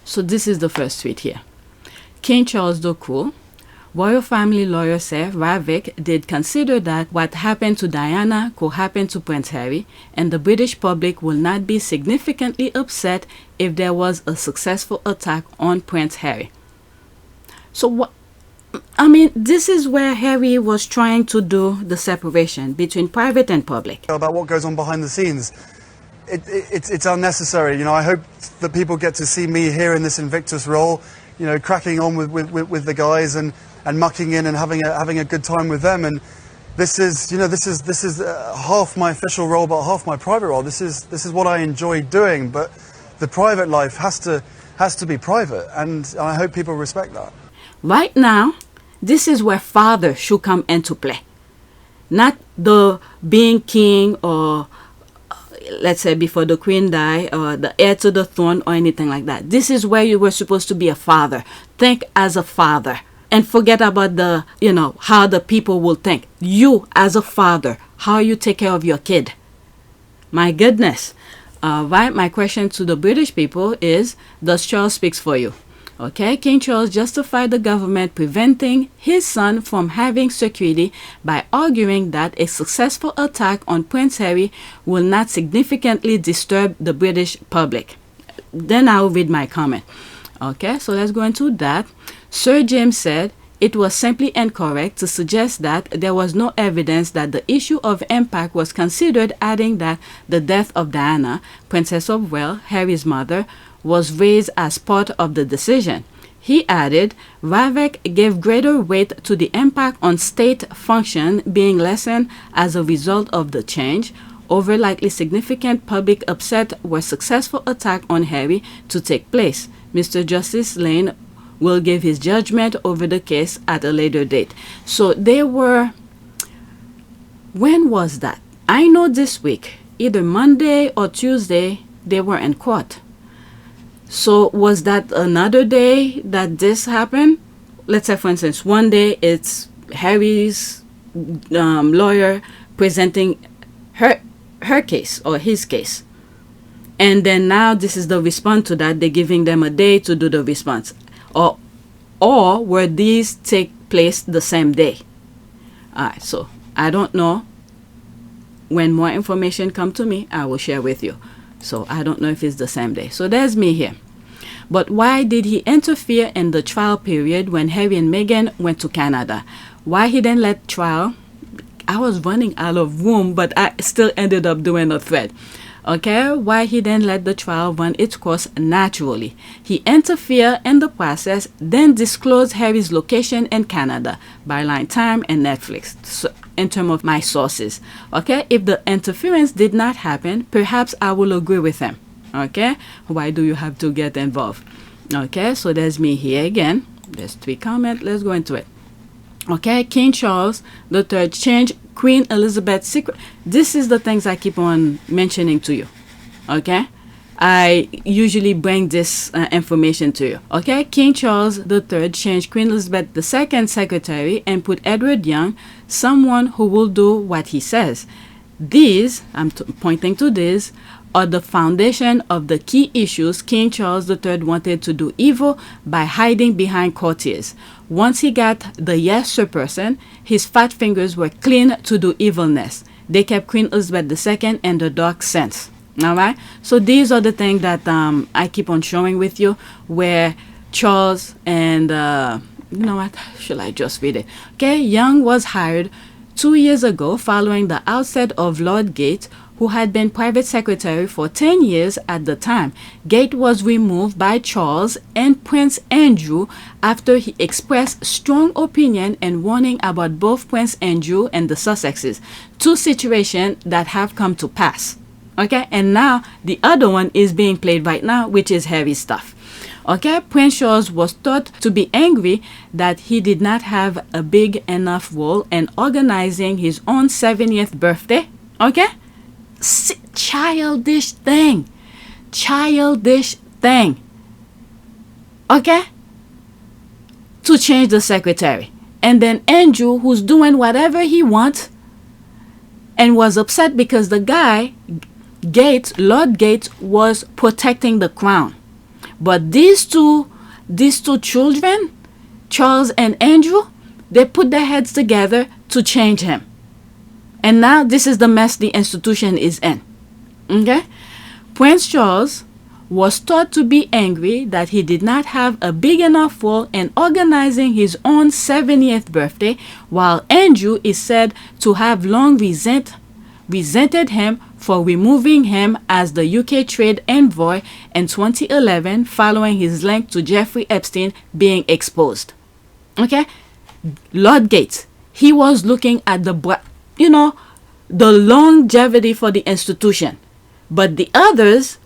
So this is the first tweet here. King Charles II, royal family lawyer said Ravik did consider that what happened to Diana could happen to Prince Harry, and the British public will not be significantly upset if there was a successful attack on Prince Harry. So what? I mean, this is where Harry was trying to do the separation between private and public. About what goes on behind the scenes. It's unnecessary. You know, I hope that people get to see me here in this Invictus role, you know, cracking on with the guys and mucking in and having a good time with them. And this is, you know, this is half my official role, but half my private role. This is what I enjoy doing. But the private life has to be private, and I hope people respect that. Right now, this is where father should come into play. Not the being king or, let's say, before the queen died, or the heir to the throne or anything like that. This is where you were supposed to be a father. Think as a father. And forget about the, you know, how the people will think. You as a father, how you take care of your kid. My goodness. Right, my question to the British people is, does Charles speak for you? Okay, King Charles justified the government preventing his son from having security by arguing that a successful attack on Prince Harry will not significantly disturb the British public. Then I'll read my comment. Okay, so let's go into that. Sir James said it was simply incorrect to suggest that there was no evidence that the issue of impact was considered, adding that the death of Diana, Princess of Wales, Harry's mother, was raised as part of the decision. He added, Ravik gave greater weight to the impact on state function being lessened as a result of the change, over likely significant public upset were successful attack on Harry to take place. Mr. Justice Lane will give his judgment over the case at a later date. So they were, when was that? I know this week, either Monday or Tuesday, they were in court. So was that another day that this happened? Let's say, for instance, one day it's Harry's lawyer presenting her case or his case. And then now this is the response to that. They're giving them a day to do the response. Or were these take place the same day? Alright, so I don't know. When more information come to me, I will share with you. So I don't know if it's the same day. So there's me here. But why did he interfere in the trial period when Harry and Meghan went to Canada? Why he didn't let trial? I was running out of room, but I still ended up doing a thread. Okay, why he didn't let the trial run its course naturally. He interfered in the process, then disclosed Harry's location in Canada, Byline Time and Netflix, so in terms of my sources. Okay, if the interference did not happen, perhaps I will agree with him. Okay, why do you have to get involved? Okay, so there's me here again. There's 3 comments. Let's go into it. Okay, King Charles III changed Queen Elizabeth's secret. This is the things I keep on mentioning to you. Okay, I usually bring this information to you. Okay, King Charles III changed Queen Elizabeth II's secretary and put Edward Young, someone who will do what he says. These, I'm pointing to this, are the foundation of the key issues King Charles III wanted to do evil by hiding behind courtiers. Once he got the yes sir person, his fat fingers were clean to do evilness. They kept Queen Elizabeth II in the dark sense. Alright? So these are the things that I keep on showing with you, where Charles and, you know what, should I just read it? Okay, Young was hired 2 years ago following the outset of Lord Geidt, who had been private secretary for 10 years at the time. Geidt was removed by Charles and Prince Andrew after he expressed strong opinion and warning about both Prince Andrew and the Sussexes, 2 situations that have come to pass. Okay, and now the other one is being played right now, which is Harry's stuff. Okay, Prince Charles was thought to be angry that he did not have a big enough role in organizing his own 70th birthday. Okay, childish thing. Okay, to change the secretary. And then Andrew, who's doing whatever he wants, and was upset because the guy, Geidt, Lord Geidt, was protecting the crown. But these two children, Charles and Andrew, they put their heads together to change him. And now this is the mess the institution is in. Okay? Prince Charles was thought to be angry that he did not have a big enough role in organizing his own 70th birthday, while Andrew is said to have long resented him for removing him as the UK trade envoy in 2011 following his link to Jeffrey Epstein being exposed. Okay? Lord Geidt, he was looking at the longevity for the institution. But the others,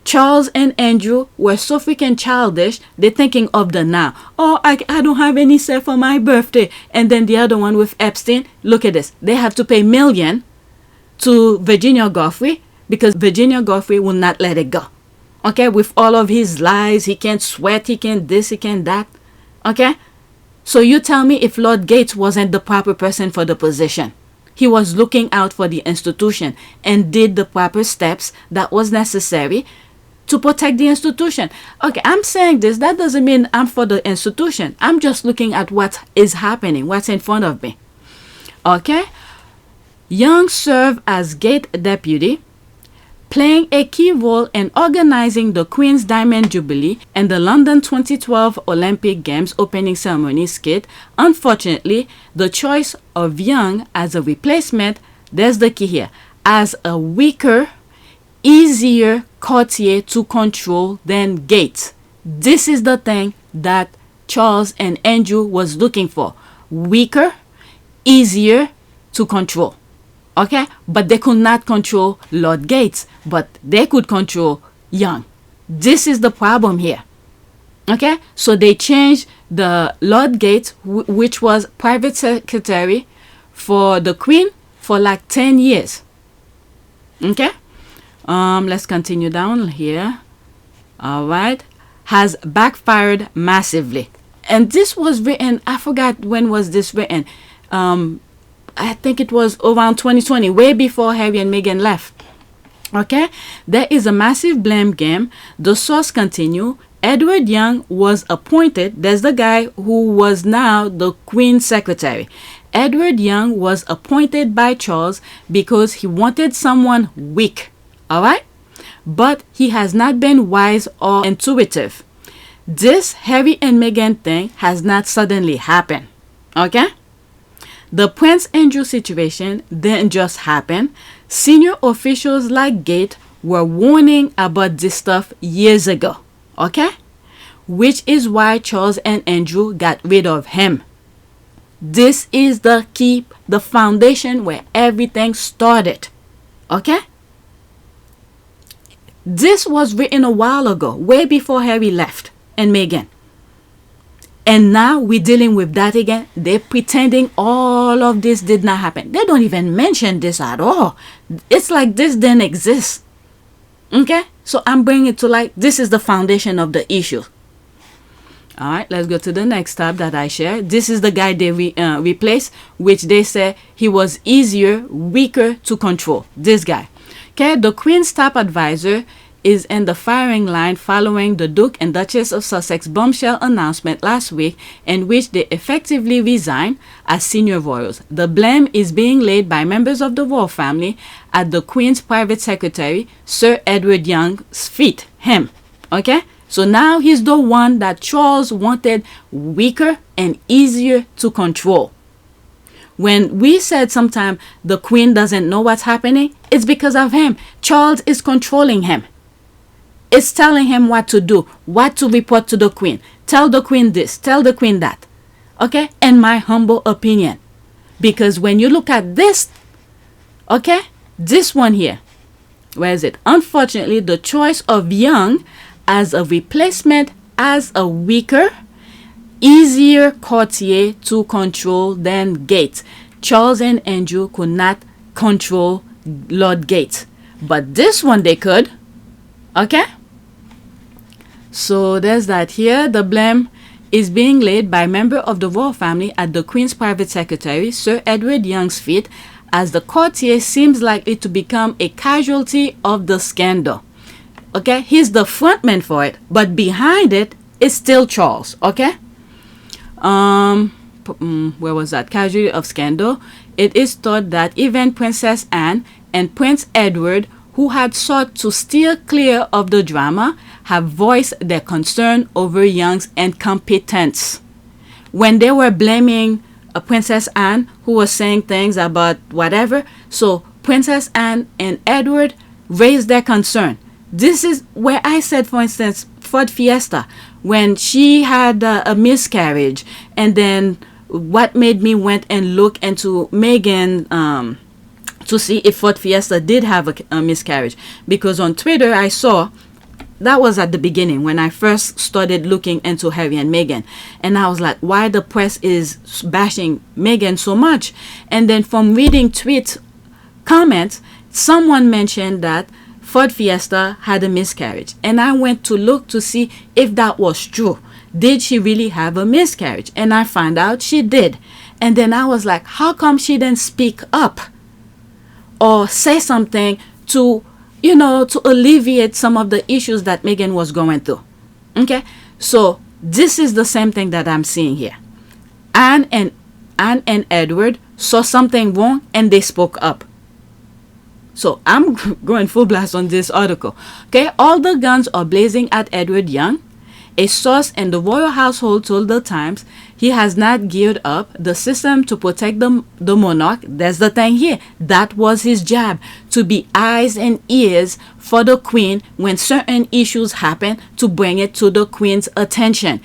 Charles and Andrew, were so freaking childish, they're thinking of the now. Oh, I don't have any say for my birthday. And then the other one with Epstein, look at this. They have to pay $1 million to Virginia Giuffre because Virginia Giuffre will not let it go. Okay, with all of his lies, he can't sweat, he can't this, he can't that. Okay, so you tell me if Lord Geidt wasn't the proper person for the position. He was looking out for the institution and did the proper steps that was necessary to protect the institution. Okay, I'm saying this. That doesn't mean I'm for the institution. I'm just looking at what is happening, what's in front of me. Okay? Young served as Geidt deputy, playing a key role in organizing the Queen's Diamond Jubilee and the London 2012 Olympic Games opening ceremony skit. Unfortunately, the choice of Young as a replacement, there's the key here, as a weaker, easier courtier to control than Geidt. This is the thing that Charles and Andrew was looking for. Weaker, easier to control. Okay, but they could not control Lord Geidt, but they could control Young. This is the problem here. Okay, so they changed the Lord Geidt, which was private secretary for the Queen for like 10 years. Okay, let's continue down here. All right, has backfired massively, and this was written. I forgot when was this written. I think it was around 2020, way before Harry and Meghan left. Okay, there is a massive blame game. The source continue. Edward Young was appointed. There's the guy who was now the Queen's secretary. Edward Young was appointed by Charles because he wanted someone weak. All right, but he has not been wise or intuitive. This Harry and Meghan thing has not suddenly happened. Okay. The Prince Andrew situation didn't just happen. Senior officials like Geidt were warning about this stuff years ago. Okay? Which is why Charles and Andrew got rid of him. This is the key, the foundation where everything started. Okay? This was written a while ago, way before Harry left and Meghan. And now we're dealing with that again. They're pretending all of this did not happen. They don't even mention this at all. It's like this didn't exist. Okay? So I'm bringing it to like, this is the foundation of the issue. All right, let's go to the next tab that I share. This is the guy they replaced, which they say he was easier, weaker to control. This guy. Okay, the Queen's top advisor is in the firing line following the Duke and Duchess of Sussex bombshell announcement last week in which they effectively resigned as senior royals. The blame is being laid by members of the royal family at the Queen's private secretary, Sir Edward Young's feet. Him. Okay? So now he's the one that Charles wanted weaker and easier to control. When we said sometime the Queen doesn't know what's happening, it's because of him. Charles is controlling him. It's telling him what to do, what to report to the Queen. Tell the Queen this, tell the Queen that. Okay? In my humble opinion. Because when you look at this, okay, this one here, where is it? Unfortunately, the choice of Young as a replacement as a weaker, easier courtier to control than Geidt. Charles and Andrew could not control Lord Geidt. But this one they could. Okay? So there's that here. The blame is being laid by a member of the royal family at the Queen's private secretary, Sir Edward Young's feet, as the courtier seems likely to become a casualty of the scandal. Okay, he's the frontman for it, but behind it is still Charles. Okay. Where was that? Casualty of scandal. It is thought that even Princess Anne and Prince Edward, who had sought to steer clear of the drama, have voiced their concern over Young's incompetence. When they were blaming Princess Anne, who was saying things about whatever, so Princess Anne and Edward raised their concern. This is where I said, for instance, Ford Fiesta, when she had a miscarriage, and then what made me went and look into Megan to see if Ford Fiesta did have a miscarriage, because on Twitter I saw that was at the beginning when I first started looking into Harry and Meghan, and I was like, why the press is bashing Meghan so much? And then from reading tweet comments, someone mentioned that Ford Fiesta had a miscarriage, and I went to look to see if that was true. Did she really have a miscarriage? And I found out she did. And then I was like, how come she didn't speak up or say something to, to alleviate some of the issues that Meghan was going through? Okay, so this is the same thing that I'm seeing here. Anne and Edward saw something wrong and they spoke up. So I'm going full blast on this article. Okay, all the guns are blazing at Edward Young. A source in the royal household told the Times he has not geared up the system to protect the monarch. That's the thing here. That was his job, to be eyes and ears for the Queen when certain issues happen, to bring it to the Queen's attention.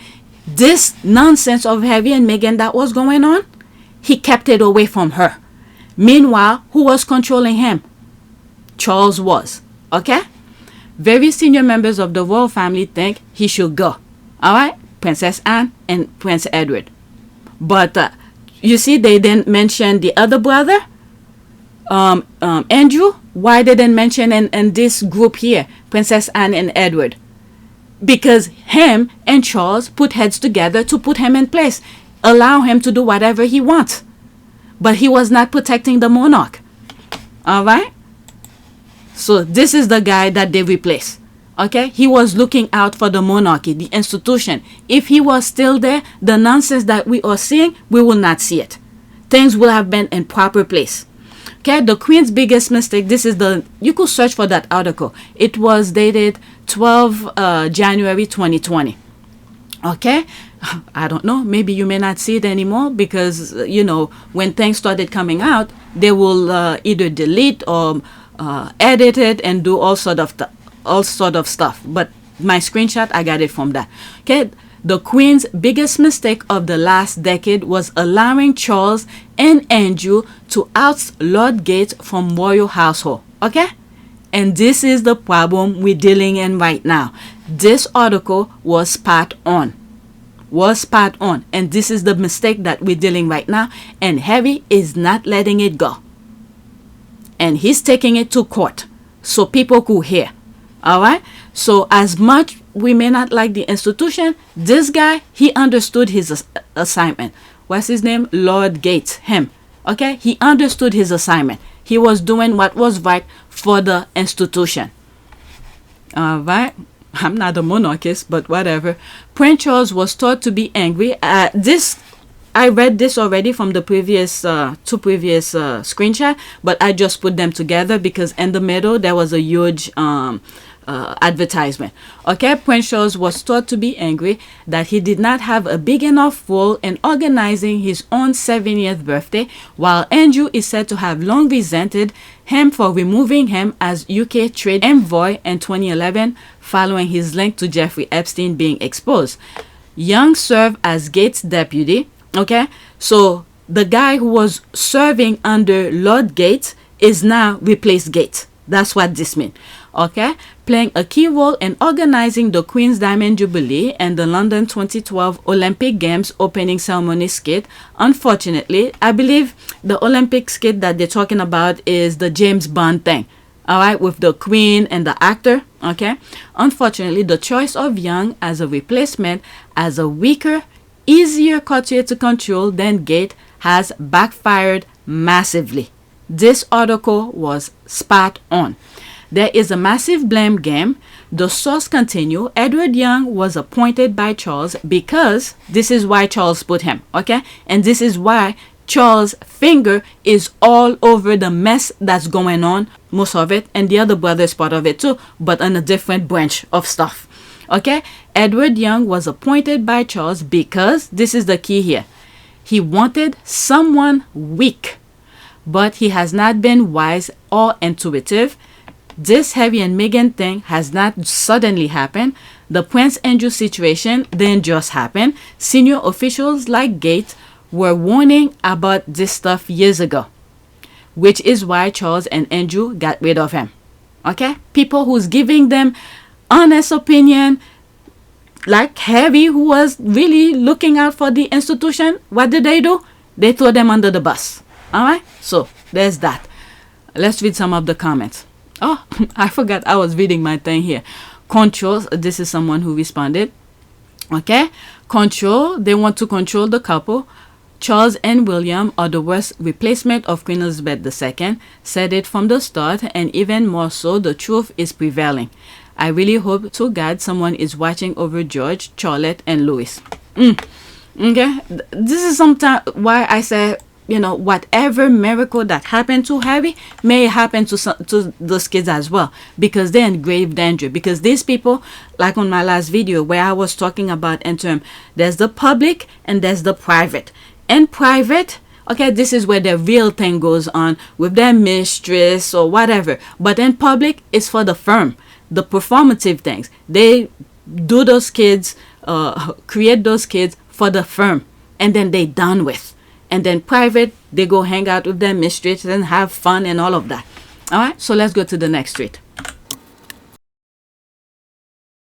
This nonsense of Harry and Meghan that was going on, he kept it away from her. Meanwhile, who was controlling him? Charles was. Okay? Very senior members of the royal family think he should go. All right? Princess Anne and Prince Edward. But you see, they didn't mention the other brother, Andrew. Why they didn't mention in this group here, Princess Anne and Edward? Because him and Charles put heads together to put him in place. Allow him to do whatever he wants. But he was not protecting the monarch. All right? So this is the guy that they replaced. Okay, he was looking out for the monarchy, the institution. If he was still there, the nonsense that we are seeing, we will not see it. Things will have been in proper place. Okay, the Queen's biggest mistake. This is you could search for that article. It was dated 12 January 2020. Okay, I don't know. Maybe you may not see it anymore because when things started coming out, they will either delete or edit it and do all sort of stuff. But my screenshot, I got it from that. Okay, the Queen's biggest mistake of the last decade was allowing Charles and Andrew to oust Lord Geidt from royal household. Okay, and this is the problem we're dealing in right now. This article was spot on. And this is the mistake that we're dealing right now, and Harry is not letting it go. And he's taking it to court so people could hear. All right. So as much we may not like the institution, this guy, he understood his assignment. What's his name? Lord Geidt. Him. Okay. He understood his assignment. He was doing what was right for the institution. All right. I'm not a monarchist, but whatever. Prince Charles was thought to be angry. I read this already from the previous two previous screenshot, but I just put them together because in the middle there was a huge advertisement. Okay, Prince Charles was thought to be angry that he did not have a big enough role in organizing his own 70th birthday, while Andrew is said to have long resented him for removing him as UK trade envoy in 2011 following his link to Jeffrey Epstein being exposed. Young served as Gates' deputy. Okay, so the guy who was serving under Lord Geidt is now replaced Geidt. That's what this means. Okay, playing a key role in organizing the Queen's Diamond Jubilee and the London 2012 Olympic Games opening ceremony skit. Unfortunately, I believe the Olympic skit that they're talking about is the James Bond thing. All right, with the Queen and the actor. Okay, unfortunately, the choice of Young as a replacement as a weaker, easier courtier to control than Geidt has backfired massively. This article was spot on. There is a massive blame game. The source continue. Edward Young was appointed by Charles because this is why Charles put him, okay? And this is why Charles' finger is all over the mess that's going on, most of it, and the other brother is part of it too, but on a different branch of stuff, okay? Edward Young was appointed by Charles because, this is the key here, he wanted someone weak, but he has not been wise or intuitive. This Harry and Meghan thing has not suddenly happened. The Prince Andrew situation didn't just happen. Senior officials like Geidt were warning about this stuff years ago, which is why Charles and Andrew got rid of him. Okay? People who's giving them honest opinion, like Harry, who was really looking out for the institution, what did? They throw them under the bus. Alright? So, there's that. Let's read some of the comments. Oh, I forgot I was reading my thing here. Control, this is someone who responded. Okay? Control, they want to control the couple. Charles and William are the worst replacement of Queen Elizabeth II. Said it from the start, and even more so, the truth is prevailing. I really hope to God someone is watching over George, Charlotte, and Louis. Okay? This is sometimes why I say, you know, whatever miracle that happened to Harry may happen to those kids as well, because they're in grave danger. Because these people, like on my last video where I was talking about interim, there's the public and there's the private. In private, okay, this is where the real thing goes on with their mistress or whatever. But in public, it's for the firm, the performative things. They do those kids, create those kids for the firm, and then they done with. And then private, they go hang out with their mistress and have fun and all of that. All right, so let's go to the next tweet.